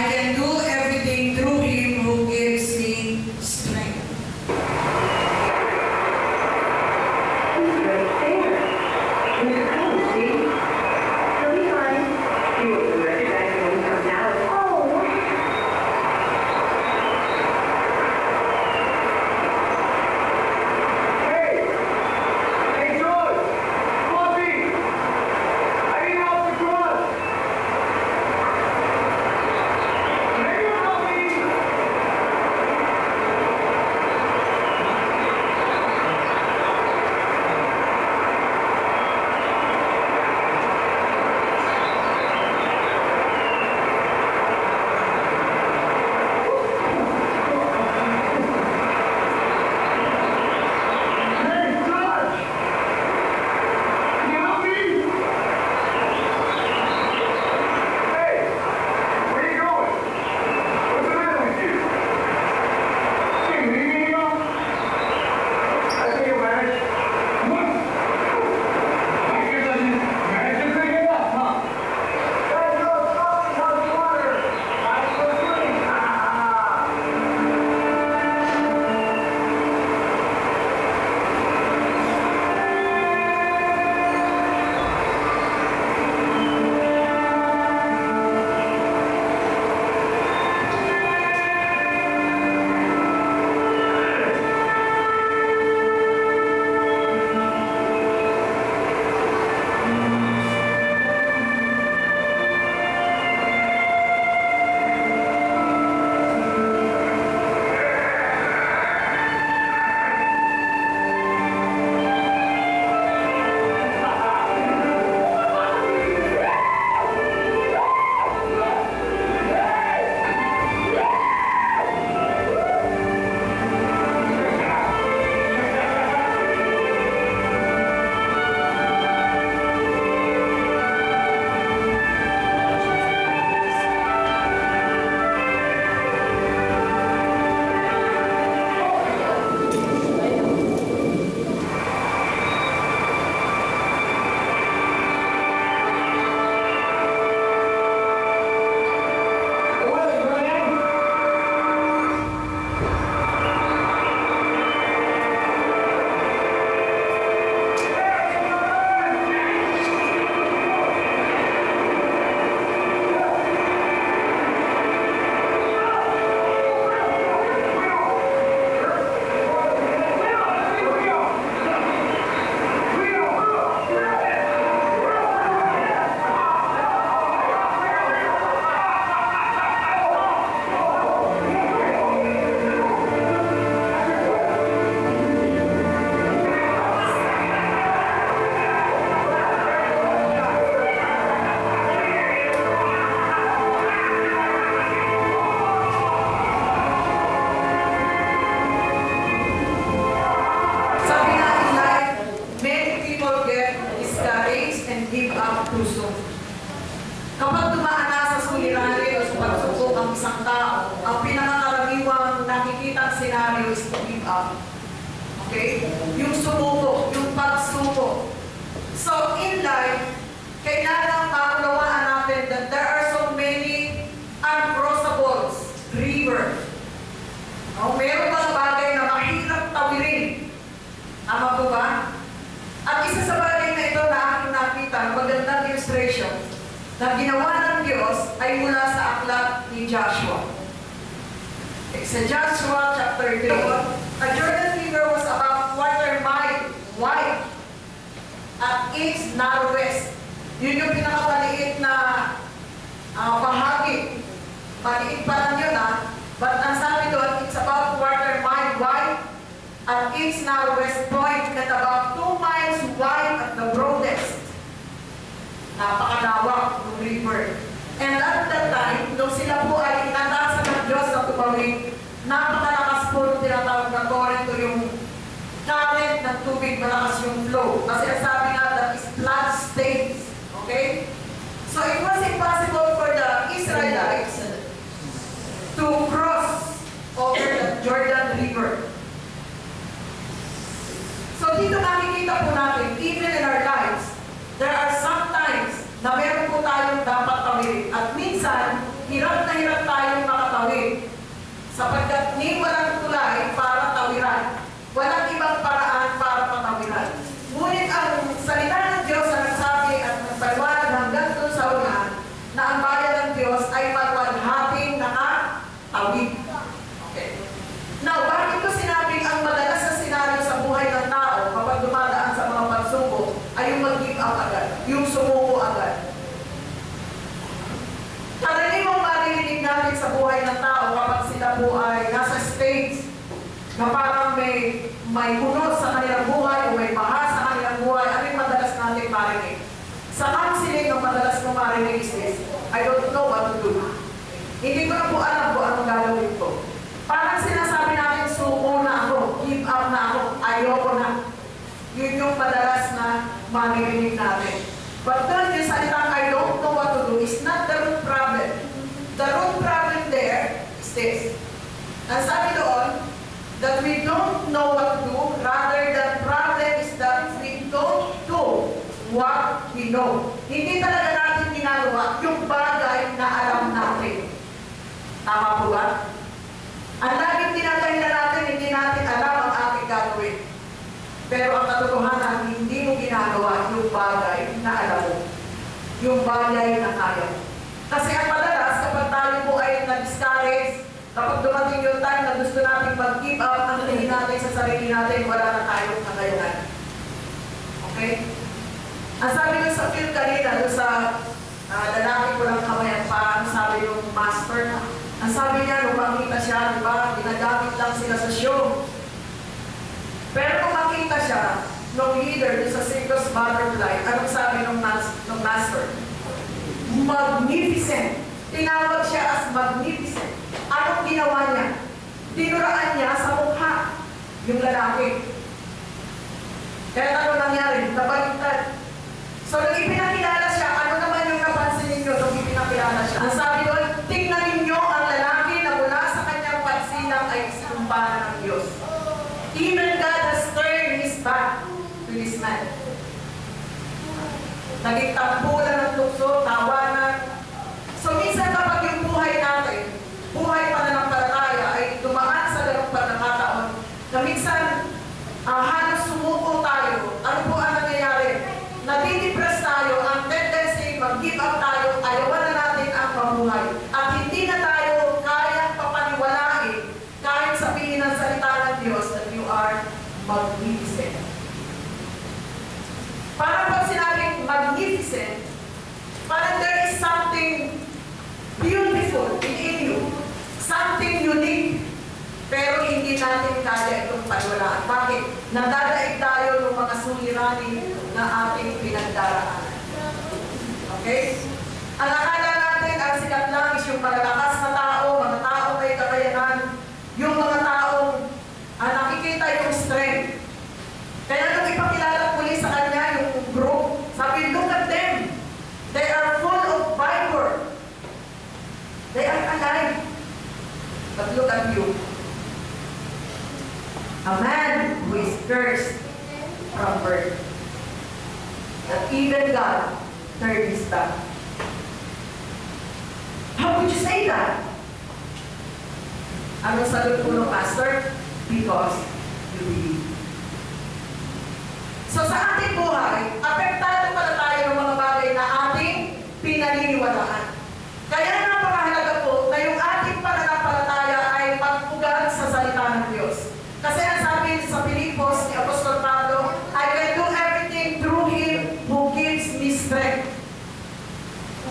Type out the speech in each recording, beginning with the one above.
can do everything through Him who gives me strength. Kapag dumaan na sa suliranin o sa pagsubok ang isang tao, ang pinakakaraniwang nakikita senaryo is to give up. Okay? Yung sumuko, yung pagsuko. So, in life, kailangan maunawaan natin that there are so many uncrossable rivers. No? Meron mga bagay na mahirap tawirin. Tama po ba? At isa sa bagay na ito na aking nakita, magandang illustration, na ginawa ng Diyos ay mula sa aklat ni Joshua. Sa Joshua chapter 3, a Jordan River was about 1/4 wide at its narrowest. Yun yung pinakamaliit na bahagi. Maliit pa lang yun but ang sabi doon, it's about 1/4 wide at its narrowest point at about 2 miles wide at the broadest. Napakalawak ng river. And at that time, nung sila po ay inatasan ng Diyos na tumawid, napakalakas po yung tinatawag na torrent o yung current ng tubig, malakas yung flow. Kasi ang sabi nga, that is flood states. Okay? So it was impossible for the Israelites to cross over the Jordan River. So dito makikita po natin, even in our lives, there are some times na meron po tayong dapat tawirin. At minsan, hirap na hirap tayo sila po ay nasa stage na parang may puno sa kanilang buhay o may baha sa kanilang buhay, ano yung madalas natin marinig? Sa counseling, ang madalas kong marinig is this: I don't know what to do. Hindi ko na po alam kung anong gagawin ko. Parang sinasabi natin, suko na ako, give up na ako, ayoko na. Yun yung madalas na maririnig natin. But doon yung salitang I don't know what to do is not the root problem. The root problem there is this. Ang sabi doon, that we don't know what to do, rather the problem is that we don't do what we know. Hindi talaga natin ginagawa yung bagay na alam natin. Tama po ba? Ang laging tinatahilan natin, hindi natin alam ang ating gagawin. Pero ang katotohanan, hindi mo ginagawa yung bagay na alam mo. Yung bagay na kaya mo. Kasi ang madalas, kapag tayo po ay na-discourage, kapag dumating yung time na gusto natin mag-give up, ang tingin natin sa sarili natin, wala na tayong kakayanan. Okay? Ang sabi nyo sa film kanina, doon sa lalaki ko lang kamayan pa, sabi yung master na, ang sabi niya, nung makita siya, di ba, ginagamit lang sila sa show. Pero kung makita siya, nung leader doon sa Circus Butterfly, anong sabi nung master? Magnificent. Tinawag siya as magnificent. Anong ginawa niya? Tinuraan niya sa mukha yung lalaki. Kaya ano nangyari? Nabaliktad. So, nung ipinakilala siya, ano naman yung napansin ninyo nung ipinakilala siya? Ang sabi doon, tingnan ninyo ang lalaki na mula sa kanyang pansilang ay sinumpahan ng Diyos. Even God has turned His back to this man. Naging tampulan ng tukso, tawanan. So, minsan kapag yung buhay natin, buhay pananampalataya ay dumaan sa ganong pagkakataon na minsan halos sumuko tayo. Ano po ang nangyayari? Nadidepress tayo, ang tendency, mag-give up tayo, ayawan na natin ang mabuhay. At hindi na tayo kayang papaniwalain kahit sabihin ng salita ng Diyos that you are magnificent. Parang pag sinabing magnificent, parang there is something beautiful in you, something unique, pero hindi natin kaya itong paniwalaan. Bakit? Nadadaig tayo ng mga suliranin na ating pinagdaraanan. Okay? Ang akala natin, ang sikat lang is yung malalakas na tao, mga tao may kakayanan, yung mga taong nakikita yung strength. Kaya nung ipakilala muli sa kanya yung group, sabi, look at them. They are full of vigor. They are alive. But look at you. A man who is cursed from birth. That even God turned His back. How would you say that? Anong sagot po ng pastor? Because you believe. So sa ating buhay, apektado pala tayo ng mga bagay na ating pinaniniwalaan. Kaya napakahalaga po na yung ating pananampalataya ay pagpugan sa salita ng Diyos. Kasi ang sabi sa Pilipos ni Apostol Pablo, I can do everything through Him who gives me strength.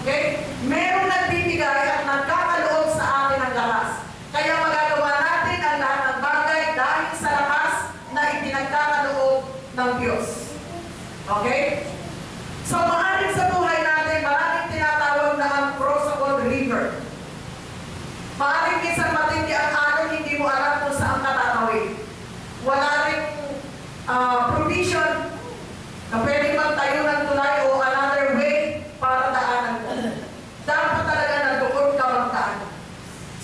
Okay? Merong nagbibigay at nagkakaloob sa atin ang lakas. Kaya magagawa natin ang lahat ng bagay dahil sa lakas na ipinagkakaloob ng Diyos. Okay? So, maaaring sa buhay natin, maraming tinatawag na uncrossable river. Maaaring minsan matindi ang alon, hindi mo alam kung saan ka tatawid. Wala rin provision na pwede magtayo ng tulay o another way para daanan mo. Dapat talaga na doon ka magdaan.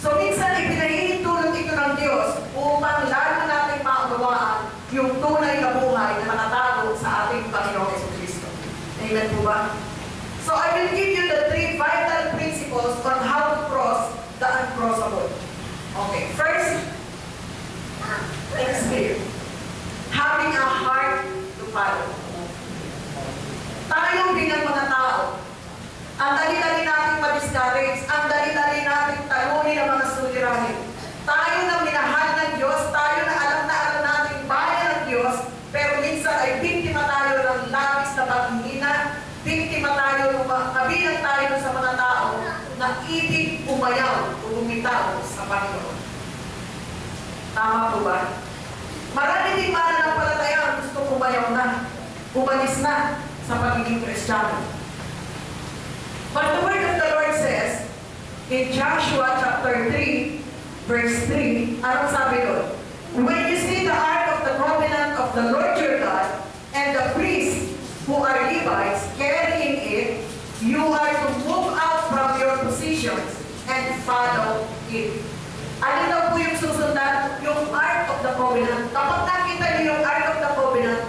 So, minsan ipinahihintulot ito ng Diyos upang lalo natin maunawaan yung tunay na buhay na nakatago sa ating Panginoong Jesucristo. Amen po ba? So, I will give you the 3 vital principles on how to cross the uncrossable. Okay, first, it's clear. Having a heart to follow. Tayo bilang mga tao, ang dali-dali natin ma-discourage, ang dali-dali natin talunin ang mga suliranin. Tayo na minahal ng Diyos, tayo na alam natin bayan ng Diyos, pero minsan ay biktima tayo ng labis na paghihina, biktima tayo, kabilang tayo sa mga tao na ibig umayaw o bumitaw sa Panginoon. Tama po ba? Marami din mananampalataya ang gusto kumayaw na, umalis na sa pagiging Kristiyano. But the word of the Lord says, in Joshua chapter 3, verse 3, anong sabi doon? When you see the ark of the covenant of the Lord your God, and the priests who are Levites carrying it, you are to move out from your positions and follow it. Ano daw po yung susundan? Yung Ark of the Covenant. Kapag nakita niyo yung Ark of the Covenant,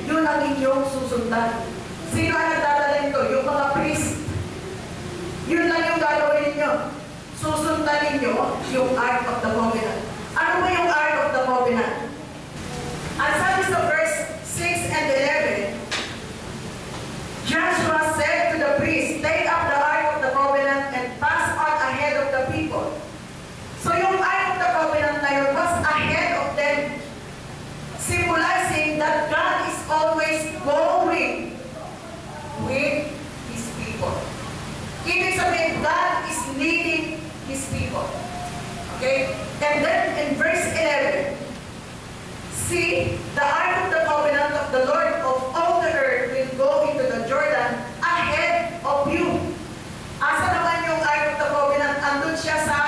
yun ang inyong susundan. Sino ang nagdadala nito? Yung mga priest. Yun lang yung gagawin ninyo. Susundan ninyo yung Ark of the Covenant. Ano ba yung Ark of the Covenant? Ang sabi sa verse 6 and 11, Joshua said to the priest, take up the Ark of the Covenant and pass on ahead of the people. So yung Ark of the Covenant na yun was ahead of them, symbolizing that God is always going with His people. Ibig sabihin, God is leading His people. Okay? And then in verse 11, see, the Ark of the Covenant of the Lord of all the earth will go into the Jordan ahead of you. Asa naman yung Ark of the Covenant? Andun siya sa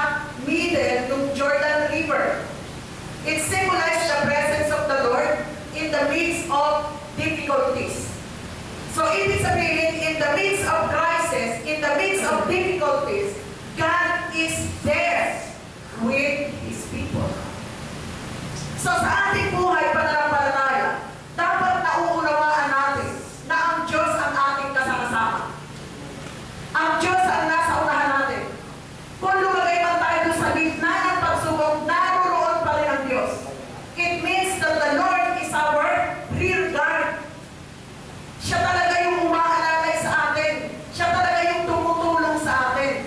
middle ng Jordan River. It symbolizes the presence of the Lord in the midst of difficulties. So, ibig sabihin, in the midst of crisis, in the midst of difficulties, God is there with His people. So, sa ating buhay pananampalataya, dapat nauunawaan natin na ang Diyos ang ating kasama-sama. Ang Diyos ang nasa unahan natin. Kung lumagay man tayo doon sa gitna ng pagsubok, naroon pa rin ang Diyos. It means that the Lord is our rear guard. Siya talaga yung umaalalay sa atin. Siya talaga yung tumutulong sa atin.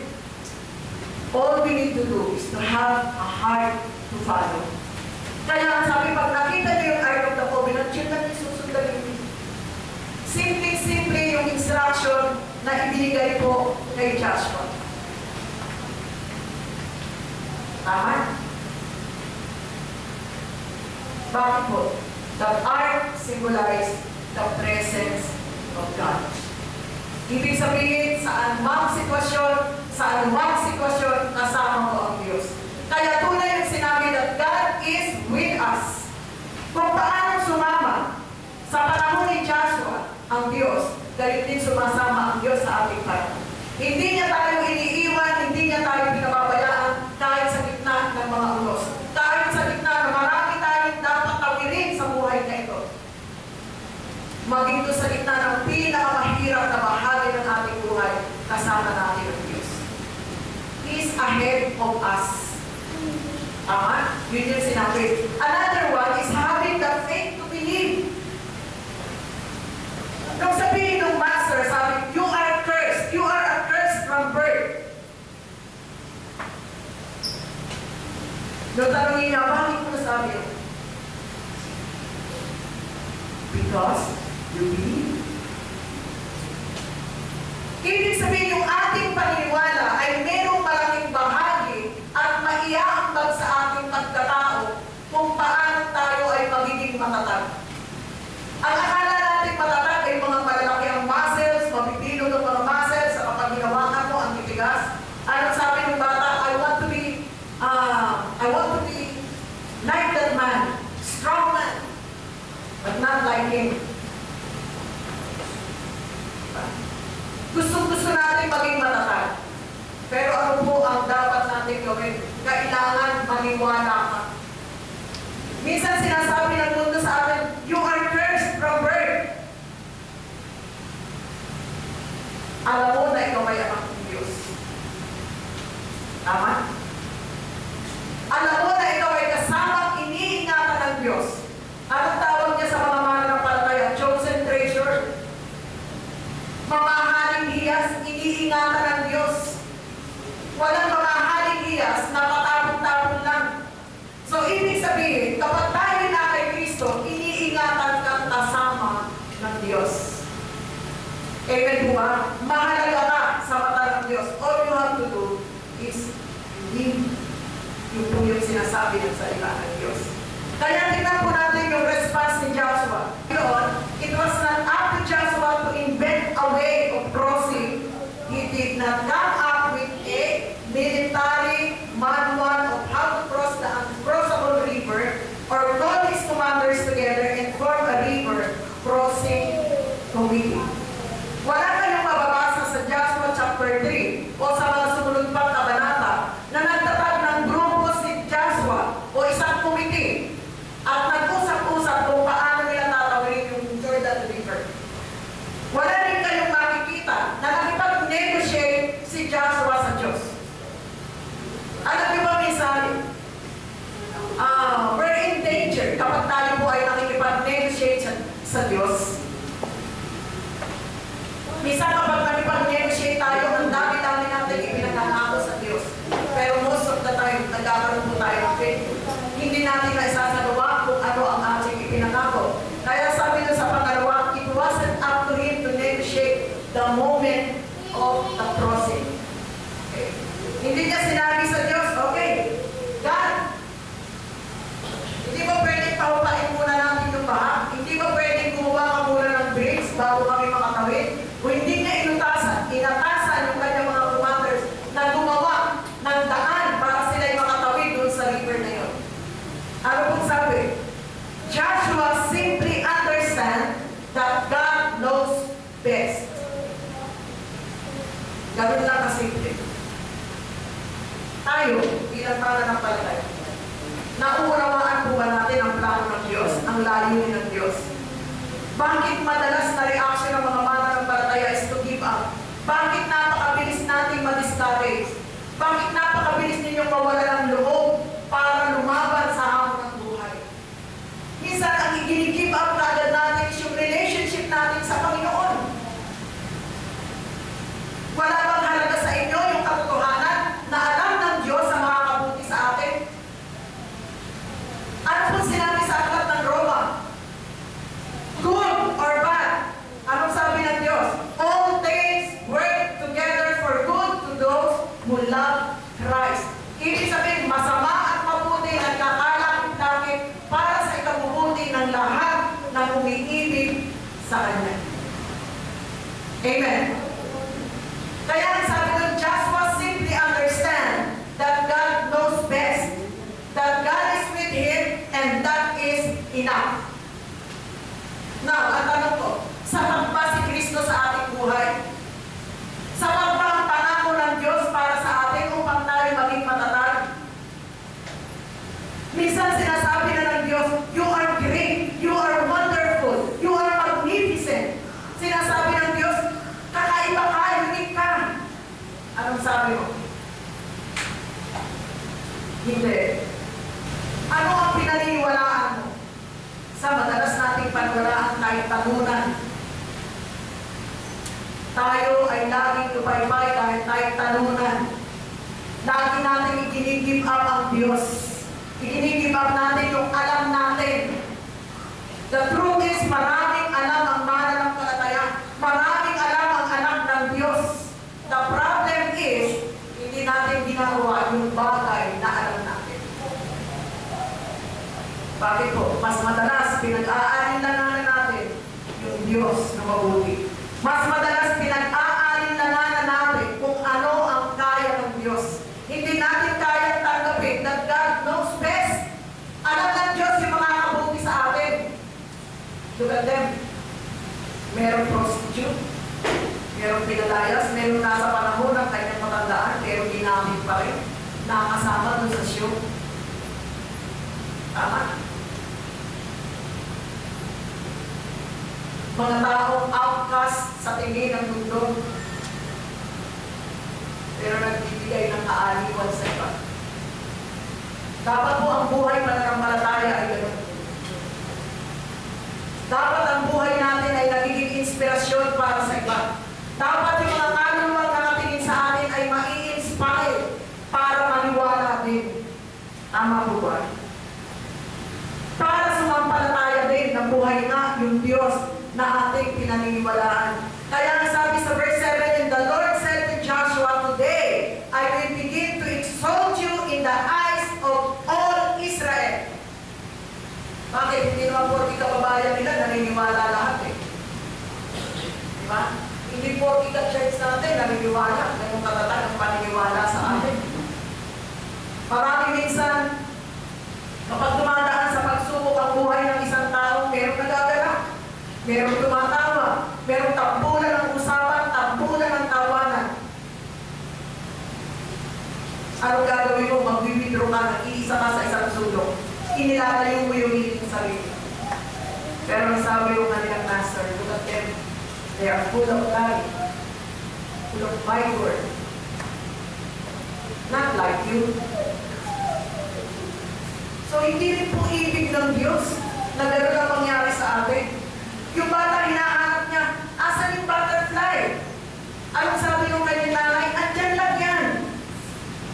All we need to do is to have a heart to follow. Kaya ang sabi, pag nakita niyo yung Ark of the Covenant, yun lang yung susundin. Simple-simple yung instruction na ibinigay po kay Joshua. Tama? Bakit po? The Ark symbolized the presence of God. Ibig sabihin, sa anumang sitwasyon, kasama mo ang Diyos. Kaya tunay yung sinabi that God is with us. Kung paano sumama sa panahon ni Joshua ang Diyos, dahil din sumasama ang Diyos sa ating panahon. Hindi niya tayo iniiwan, hindi niya tayo pinababayaan kahit sa gitna ng mga ulos. Kahit sa gitna na marami tayong dapat tawirin sa buhay na ito. Maging doon sa gitna ng pinakamahirap na bahagi ng ating buhay, kasama natin ang Diyos. He is ahead of us. Tama? Yun yung sinabi. Another one is having the faith to believe. Nung sabihin ng master, sabi, you are cursed. You are a curse from birth. Nung tanongin niya, bakit mo nasabi yun? Because you believe. Ibig sabihin, yung ating paniniwala ay merong malaking bahagi at maiaambag sa ating pagkatao kung paano tayo ay magiging matatag. Ang akala natin matatag ay mga malalaki ang muscles, mabibilog ang mga muscles, sa kapag hinawakan mo ang titigas. Ano sabi ng bata, I want to be like that man, strong man, but not like him. Gusto natin maging matatag. Pero ano po ang dapat natin gawin? Kailangan maniwala ka. Minsan sinasabi ng mundo sa atin, you are cursed from birth. Alam mo na ikaw ay anak ng Diyos. Tama? Alam mo na ikaw ay kasamang iniingatan ng Diyos. Anong tawag niya sa mga mananampalataya? Chosen treasure. Mamahaling hiyas, iniingatan ng Diyos. Walang mamahaling hiyas na patapon-tapon lang. So, ibig sabihin, kapag tayo na kay Kristo, iniingatan kang kasama ng Diyos. Amen po ba? Mahalaga ka sa mata ng Dos. All you have to do is believe. Yung po yung sinasabi ng salita ng Diyos. Kaya tingnan po natin yung response ni Joshua. It was not up to Joshua to invent a way of crossing. He did not come up with a military manual of how to cross the uncrossable river or call his commanders together and form a river crossing committee. Wala kayong mababasa sa Joshua chapter 3 o sa mga sumunod pang kabanata na nagtatag ng grupo si Joshua o isang committee at nag-usap-usap kung paano nila tatawin yung Jordan River. Wala rin kayong makikita na nakipag-negotiate si Joshua sa Diyos. Alam niyo ba minsan, we're in danger kapag tayo po ay nakikipag-negotiate sa Diyos. Minsan kapag nakipag-negotiate tayo, ang dami-dami natin ipinagkakako sa Diyos. Pero most of the time, nagkakaroon po tayo ng faith. Hindi natin na isasagawa kung ano ang ating ipinangako. Kaya sabi doon sa pangalawa, it wasn't up to him to negotiate the moment of the crossing. Okay. Hindi niya sinabi sa Diyos, okay, God, hindi ba pwedeng paupain muna natin yung baha? Hindi ba pwedeng gumawa ka muna ng bridge bago kami makatawid? O hindi niya inatasan yung kanyang mga commanders na gumawa ng daan para sila'y makatawid doon sa river na yun. Ano pong sabi? Joshua simply understand that God knows best. Ganun lang kasimple. Tayo, bilang pananampalataya, nauunawaan po ba natin ang plano ng Diyos, ang layunin ng Diyos? Bakit madalas na reaction ng mga mananampalataya is to give up? Bakit napakabilis nating ma-discourage? Bakit napakabilis ninyong mawala ng loob para lumaban sa hamon ng buhay? Minsan, ang i-give up kagad natin is yung relationship natin sa Panginoon. Wala bang halaga sa inyo yung katotohanan na alam ng Diyos ang makakabuti sa atin? Ano po sinabi sa aklat ng Roma? Good or bad? Anong sabi ng Diyos? All things work together for good to those who love Christ. Ibig sabihin, masama at mabuti nagkakalakit-lakit para sa ikabubuti ng lahat na umiibig sa Kanya. Amen. Kaya sabi ng Joshua simply understand that God knows best, that God is with him, and that is enough. Now, ang tanong ko, sapat ba si Kristo sa ating buhay? Sapat ba ang pangako ng Diyos para sa atin upang tayo maging matatag? Minsan sinasabi na ng Diyos, you are great, you are wonderful, you are magnificent. Sinasabi ng Diyos, kakaiba ka, unique ka. Anong sabi mo? Hindi. Ano ang pinaniniwalaan mo? Sa madalas nating paniwalaan kahit talunan. Tayo ay laging tupay-pay kahit tayo talunan. Lagi natin i-give up ang Diyos. I-give up natin yung alam natin. The truth is, maraming alam ang mananampalataya. Maraming alam ang anak ng Diyos. The problem is, hindi natin ginagawa yung bagay na alam natin. Bakit po? Mas madalas pinag-aalinlanganan natin yung Diyos na mabuti. Mas madalas pinag-aalinlanganan natin kung ano ang kaya ng Diyos. Hindi natin kaya tanggapin that God knows best. Alam ng Diyos yung mga kabuti sa atin. Look at them. Merong prostitute, merong pinalayas, merong nasa panahon ng kanyang matandaan, pero ginamit pa rin. Nakasama dun sa show. Tama? Mga taong outcast sa tingin ng mundo, pero nagbibigay ng kaaliwan sa iba. Dapat po ang buhay pananampalataya ay gano'n. Dapat ang buhay natin ay nagiging inspirasyon para sa iba. Dapat yung mga kaluluwang nakatingin sa atin ay mai-inspire para maniwala din. Tama po ba? Para sumampalataya din ng buhay nga yung Diyos na ating pinaniniwalaan. Kaya sabi sa verse 7, and the Lord said to Joshua, today I will begin to exalt you in the eyes of Anong gagawin mo? Mag-withdraw ka, nag-iisa ka sa isang sulok. Inilalayo mo yung hiling sarili. Pero ang sabi yung kanilang master, look at them. They are full of life, full of my word. Not like you. So, hindi rin po ibig ng Diyos na gano'n ang mangyari sa atin. Yung bata, hinahanap niya, asan yung butterfly? Anong sabi yung kanyang nanay? Andyan lang yan.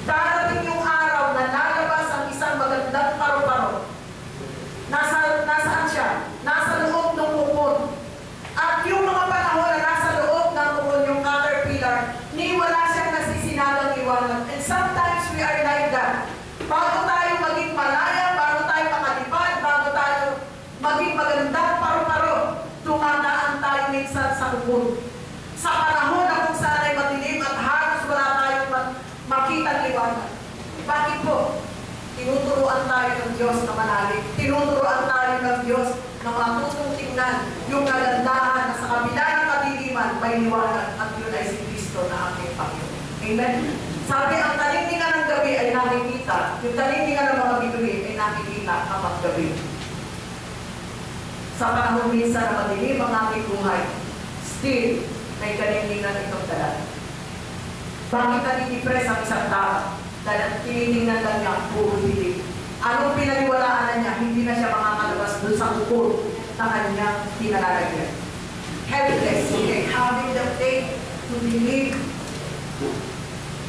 Darating yung araw na lalabas ang isang magandang paru-paro. Nasaan siya? Nasa loob ng kupon. At yung mga panahon na nasa loob ng kupon, yung caterpillar, ni wala siyang nasisinagang iwanan. And sometimes we are like that. Bago tayo maging malaya, bago tayo makalipad, bago tayo maging magandang paru-paro, tumataan tayo minsan sa kupon. Sa panahon na kung saan ay madilim at halos wala tayong makitang liwanag. Bakit po? Tinuturuan tayo ng Diyos na manalig. Tinuturuan tayo ng Diyos na matutong tingnan yung kagandahan na sa kabila ng kadiliman may liwanag at yun ay si Kristo na aking Panginoon. Amen? Sabi, ang talintingan ng gabi ay nakikita. Yung talintingan ng mga bituin ay nakikita kapag gabi. Sa panahon minsan na madilim ang aking buhay, still, may kalintingan itong dala. Bakit natidepress ang isang tao? Dahil tinitingnan lang niya, puro hilig. Anong pinaniwalaan na niya? Hindi na siya makakalabas doon sa kupon na kanyang pinalalagyan. Helpless, okay? Having the faith to believe.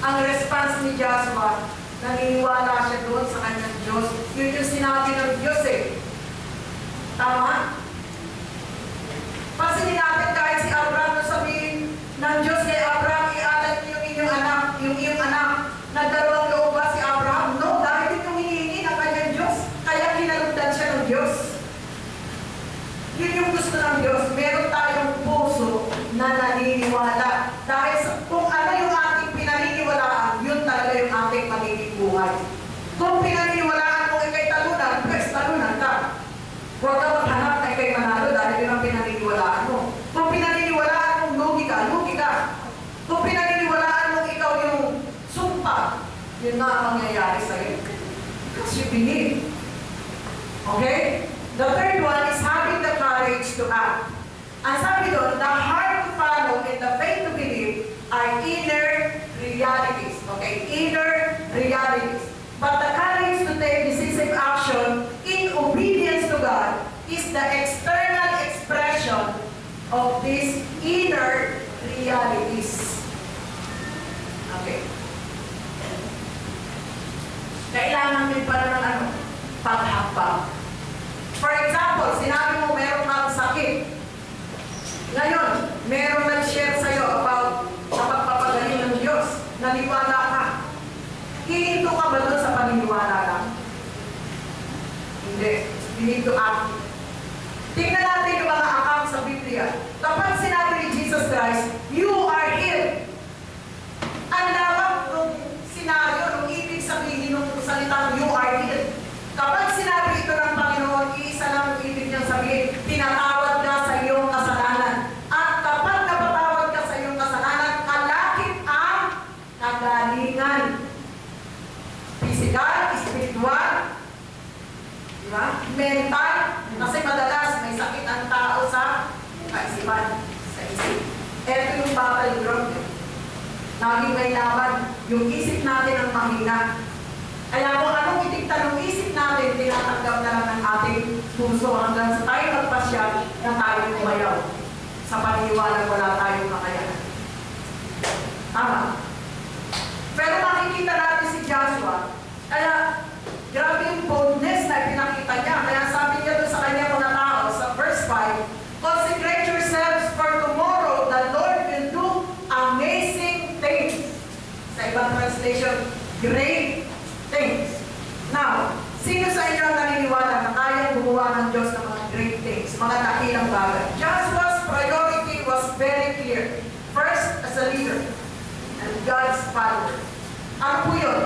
Ang response ni Joshua, naniniwala siya doon sa kanyang Diyos. Yun yung sinabi ng Diyos eh. Tama? Pansinin natin kahit si Abraham na sabihin ng Diyos kay Abraham, ialat niyo yung inyong anak, yung iyong anak. Nagdalawang loob ba si Abraham? No, dahil ito yung hinihingi ng kanyang Diyos. Kaya kinalugdan siya ng Diyos. Yun yung gusto ng Diyos. Meron tayong puso na naniniwala. Dahil kung ano yung ating pinaniniwalaan, yun talaga yung ating magiging buhay. Kung pinaniniwalaan mo ikay talunan, pues talunan ka. Huwag ka maghanap na ikay manalo dahil yun ang pinaniniwalaan mo. Kung pinaniniwalaan mong lugi ka, lugi ka. Kung pinaniniwalaan mong ikaw yung sumpa, yun na ang mangyayari sa'yo. Because you believe. Okay? The third one is having the courage to act. Ang sabi doon, the heart to follow and the faith to believe are inner realities. Okay? Inner realities. But the courage to take decisive action in obedience to God is the external expression of these inner realities. Okay. Kailangan din pala ng paghambang. For example, sinabi mo meron kang sakit. Ngayon, meron nag-share sa'yo about sa pagpapagaling ng Diyos. Naniwala ka. Hihinto ka ba doon sa paniniwala lang? Hindi. You need to act. Tingnan natin yung mga account sa Biblia. Kapag sinabi ni Jesus Christ, you are healed. Ang lawak ng senaryo, nung ibig sabihin ng salitang you are healed. Kapag sinabi ito ng Panginoon, iisa lang ang ibig niyang sabihin, tinatawad ka sa iyong kasalanan. At kapag napatawad ka sa iyong kasalanan, kalakip ang kagalingan. Physical, spiritual, diba? Mental, kasi madalas may sakit ang tao sa kaisipan, sa isip. Ito yung battleground. Laging may laban. Yung isip natin ang mahina. Kaya kung anong itigtan ng isip natin, tinatanggap na lang ng ating puso hanggang sa tayo magpasya na tayo umayaw. Sa paniniwala wala tayong kakayanan. Tama. Pero makikita natin si Joshua, kaya grabe yung boldness na pinakita niya. Kaya sabi niya doon sa kanya mga tao, sa verse 5, consecrate yourselves for tomorrow, the Lord will do amazing things. Sa ibang translation, great things. Now, sino sa inyo ang naniniwala na kaya gumawa ng Diyos ng mga great things, mga dakilang bagay? Joshua's priority was very clear. First, as a leader and God's follower. Ano po yun?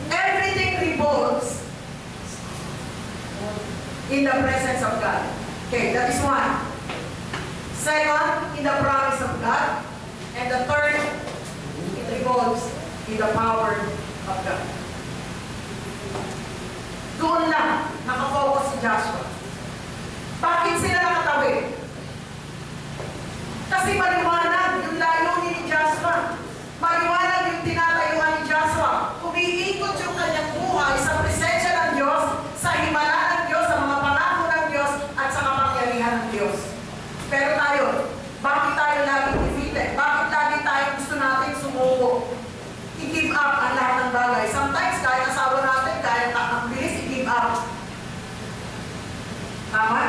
Everything revolves in the presence of God. Okay, that is one. Second, in the promise of God. And the third, it revolves in the power of God. sumuko. I-give up ang lahat ng bagay. Sometimes, kahit asawa natin, kahit ang bilis, i-give up. Tama?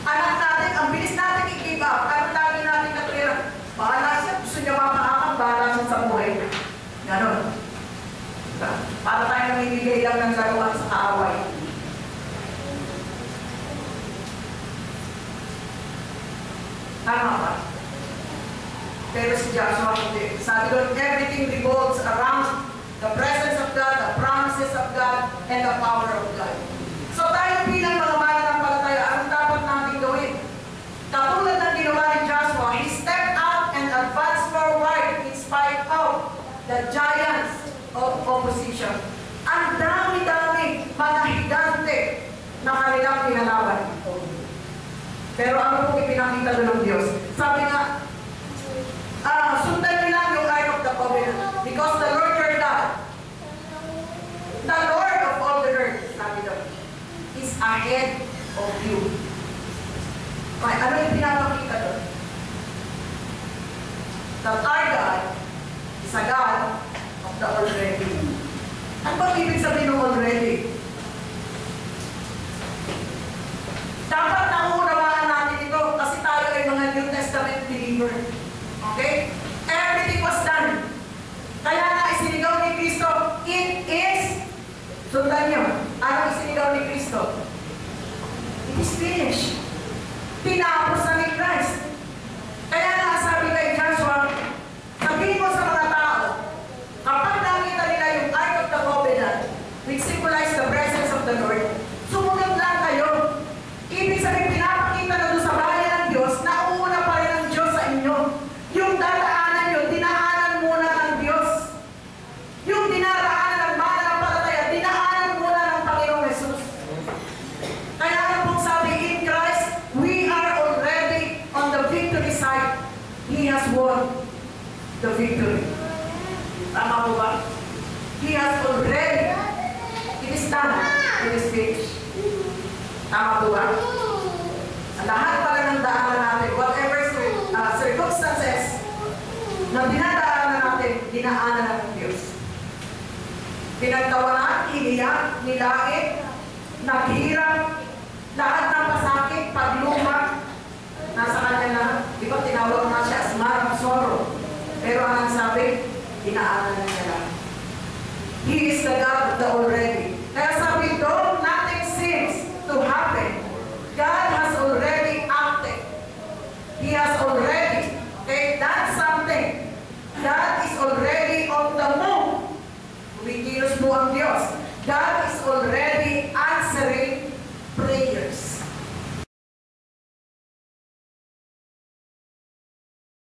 Anak natin, ang bilis natin i-give up. Ano lagi natin katwira? Bahala siya, gusto niya mapakakang, bahala siya sa buhay. Ganon. Para tayo namimigay lang ng laruan sa kaaway. Tama ba? Pero si Joshua hindi. Sabi doon, everything revolves around the presence of God, the promises of God, and the power of God. So tayo bilang mga mananampalataya, anong dapat natin gawin? Katulad ng ginawa ni Joshua, he stepped out and advanced forward in spite of the giants of opposition. Ang dami-dami mga higante na kanilang pinalaban. Pero ano pong ipinakita doon ng Diyos? Sabi nga, sundan nila yung Ark of the Covenant. Because the Lord your God, the Lord of all the earth, sabi doon, is ahead of you. Okay, ano yung pinapakita doon? That our God is a God of the already. Ano ba ibig sabihin ng already? Dapat naunawaan natin ito kasi tayo ay mga New Testament believer. Okay? Everything was done. Kaya na isinigaw ni Kristo, it is, sundan nyo, anong isinigaw ni Kristo? It is finished. Tinapos na ni Christ. Kaya na sabi kay Joshua, sabihin mo sa mga tao, kapag nakita nila yung Ark of the Covenant, which symbolize the presence of the Lord, sumunod lang kayo. Ibig sabihin, pinapakita na doon sa bayan ng Diyos, nauuna pa rin ang Diyos sa inyo. Yung dadaanan nyo, dinaanan muna ng Diyos. Yung dinaraanan ng mananampalataya, dinaanan muna ng Panginoong Jesus. Kaya ano pong sabi, in Christ, we are already on the victory side. He has won the victory. Tama po ba? He has already. It is done. It is finished. Tama po ba? Ang lahat pala ng daanan natin, whatever circumstances na dinadaanan natin, dinaanan ng Diyos. Pinagtawanan, iniyak, nilait, naghirap, lahat ng pasakit, pagluma, nasa kanya na, di ba tinawag na siya as marang sorrow. Pero ang sabi, dinaanan na niya lang. He is the God of the already.